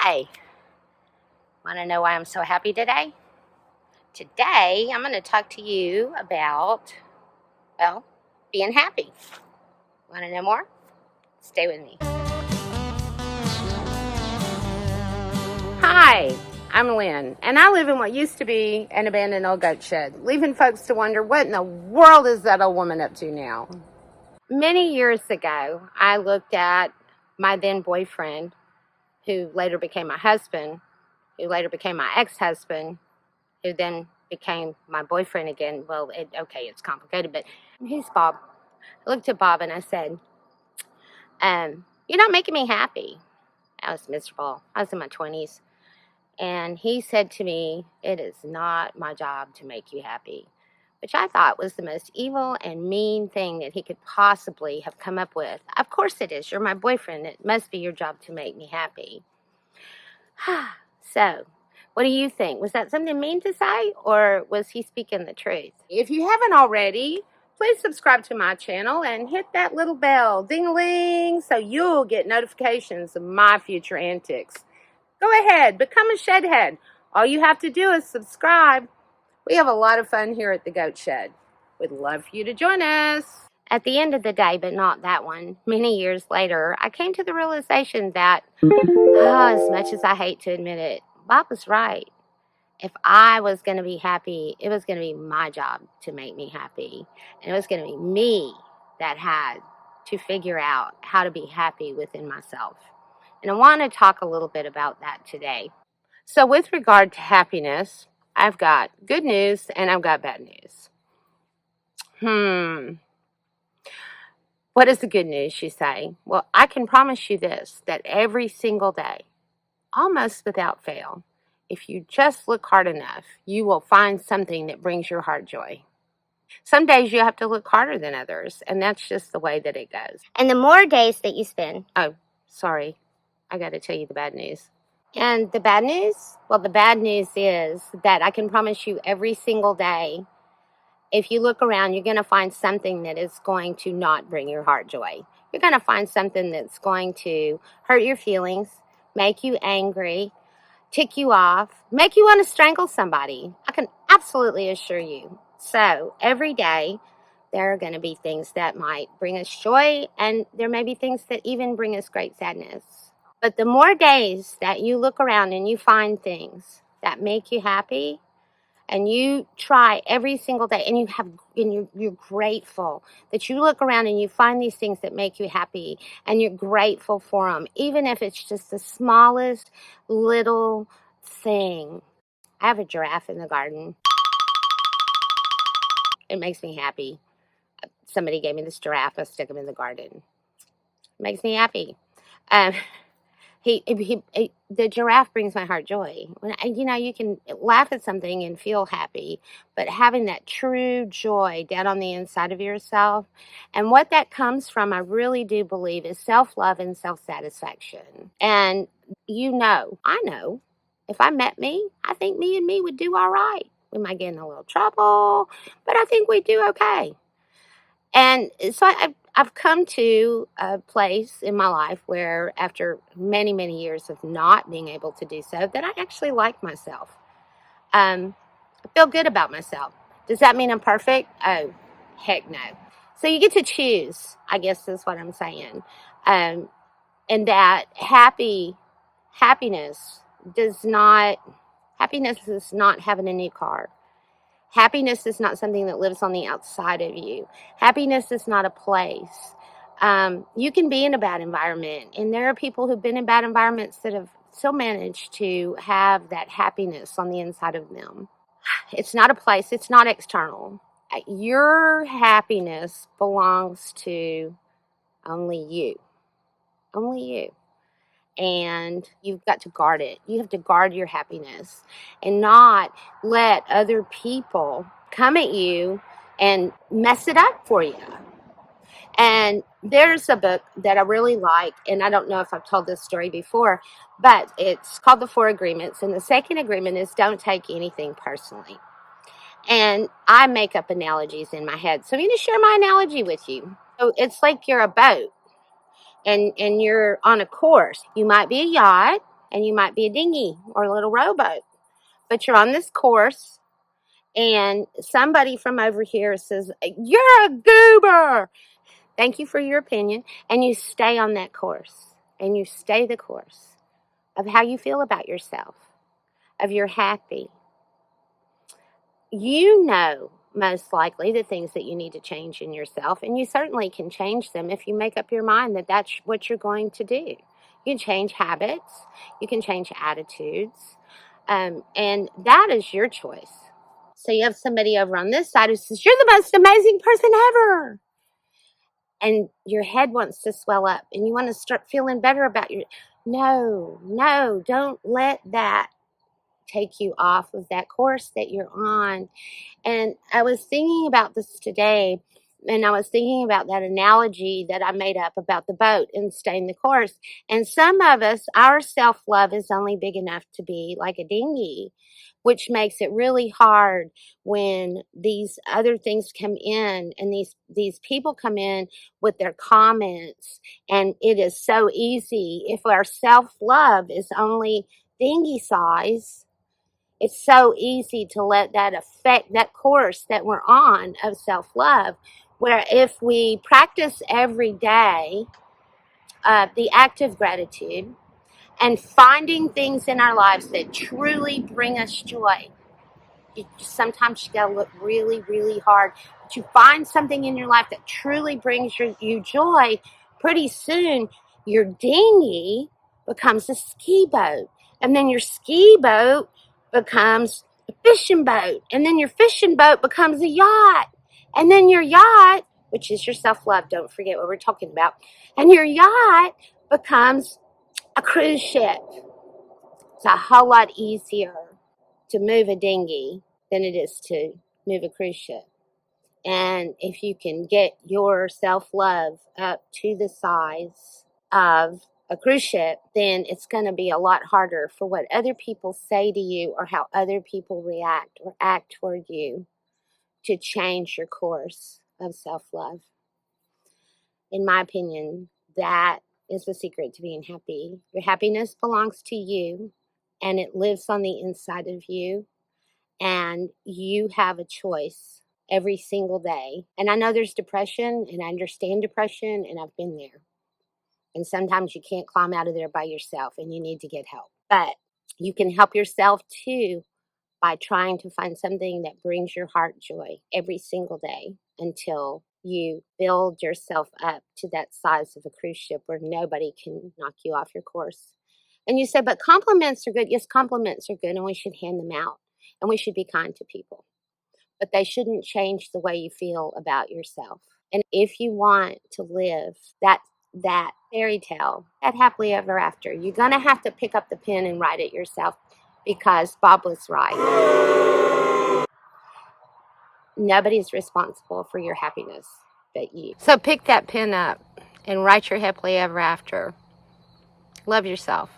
Hi. Want to know why I'm so happy today? Today, I'm going to talk to you about, well, being happy. Want to know more? Stay with me. Hi, I'm Lynn, and I live in what used to be an abandoned old goat shed, leaving folks to wonder what in the world is that old woman up to now. Many years ago, I looked at my then boyfriend, who later became my husband, who later became my ex-husband, who then became my boyfriend again. Well, it's complicated, but he's Bob. I looked at Bob and I said, you're not making me happy. I was miserable. I was in my 20s. And he said to me, it is not my job to make you happy, which I thought was the most evil and mean thing that he could possibly have come up with. Of course it is. You're my boyfriend. It must be your job to make me happy. So, what do you think? Was that something mean to say, or was he speaking the truth? If you haven't already, please subscribe to my channel and hit that little bell, ding-a-ling, so you'll get notifications of my future antics. Go ahead, become a shedhead. All you have to do is subscribe. We have a lot of fun here at the Goat Shed. We'd love for you to join us. At the end of the day, but not that one, many years later, I came to the realization that, as much as I hate to admit it, Bob was right. If I was going to be happy, it was going to be my job to make me happy. And it was going to be me that had to figure out how to be happy within myself. And I want to talk a little bit about that today. So with regard to happiness, I've got good news and I've got bad news. What is the good news, you say? Well, I can promise you this, that every single day, almost without fail, if you just look hard enough, you will find something that brings your heart joy. Some days you have to look harder than others, and that's just the way that it goes. And the more days that you spend... Oh, sorry. I got to tell you the bad news. And the bad news? Well, the bad news is that I can promise you every single day, if you look around, you're going to find something that is going to not bring your heart joy. You're going to find something that's going to hurt your feelings, make you angry, tick you off, make you want to strangle somebody. I can absolutely assure you. So every day there are going to be things that might bring us joy, and there may be things that even bring us great sadness. But the more days that you look around and you find things that make you happy, and you try every single day, and you're grateful that you look around and you find these things that make you happy, and you're grateful for them, even if it's just the smallest little thing. I have a giraffe in the garden. It makes me happy. Somebody gave me this giraffe. I stick him in the garden. It makes me happy. The giraffe brings my heart joy. You can laugh at something and feel happy, but having that true joy down on the inside of yourself, and what that comes from, I really do believe, is self-love and self-satisfaction. And I know, if I met me, I think me and me would do all right. We might get in a little trouble, but I think we'd do okay. And so I've come to a place in my life where, after many, many years of not being able to do so, that I actually like myself. I feel good about myself. Does that mean I'm perfect? Oh, heck no. So you get to choose, I guess is what I'm saying. And that happiness does not having a new car. Happiness is not something that lives on the outside of you. Happiness is not a place. You can be in a bad environment, and there are people who've been in bad environments that have still managed to have that happiness on the inside of them. It's not a place. It's not external. Your happiness belongs to only you. Only you. And you've got to guard it. You have to guard your happiness and not let other people come at you and mess it up for you. And there's a book that I really like, and I don't know if I've told this story before, but it's called The Four Agreements. And the second agreement is don't take anything personally. And I make up analogies in my head. So I'm going to share my analogy with you. So it's like you're a boat. And you're on a course. You might be a yacht, and you might be a dinghy or a little rowboat, but you're on this course, and somebody from over here says, "You're a goober." Thank you for your opinion. And you stay on that course, and you stay the course of how you feel about yourself, of you're happy. You know, most likely, the things that you need to change in yourself, and you certainly can change them if you make up your mind that that's what you're going to do. You can change habits, you can change attitudes, and that is your choice. So you have somebody over on this side who says, "You're the most amazing person ever." And your head wants to swell up and you want to start feeling better about your. No, don't let that take you off of that course that you're on. And I was thinking about this today, and I was thinking about that analogy that I made up about the boat and staying the course. And some of us, our self-love is only big enough to be like a dinghy, which makes it really hard when these other things come in and these people come in with their comments. And it is so easy if our self-love is only dinghy size. It's so easy to let that affect that course that we're on of self-love, where if we practice every day the act of gratitude and finding things in our lives that truly bring us joy. Sometimes you gotta look really, really hard, but you find something in your life that truly brings you joy. Pretty soon, your dinghy becomes a ski boat, and then your ski boat becomes a fishing boat, and then your fishing boat becomes a yacht, and then your yacht, which is your self-love, don't forget what we're talking about, and your yacht becomes a cruise ship. It's a whole lot easier to move a dinghy than it is to move a cruise ship. And if you can get your self-love up to the size of a cruise ship, then it's going to be a lot harder for what other people say to you or how other people react or act toward you to change your course of self-love. In my opinion, that is the secret to being happy. Your happiness belongs to you, and it lives on the inside of you. And you have a choice every single day. And I know there's depression, and I understand depression, and I've been there. And sometimes you can't climb out of there by yourself, and you need to get help. But you can help yourself too by trying to find something that brings your heart joy every single day until you build yourself up to that size of a cruise ship where nobody can knock you off your course. And you say, but compliments are good. Yes, compliments are good, and we should hand them out, and we should be kind to people. But they shouldn't change the way you feel about yourself. And if you want to live that fairy tale, that happily ever after, you're going to have to pick up the pen and write it yourself, because Bob was right. Nobody's responsible for your happiness but you. So pick that pen up and write your happily ever after. Love yourself.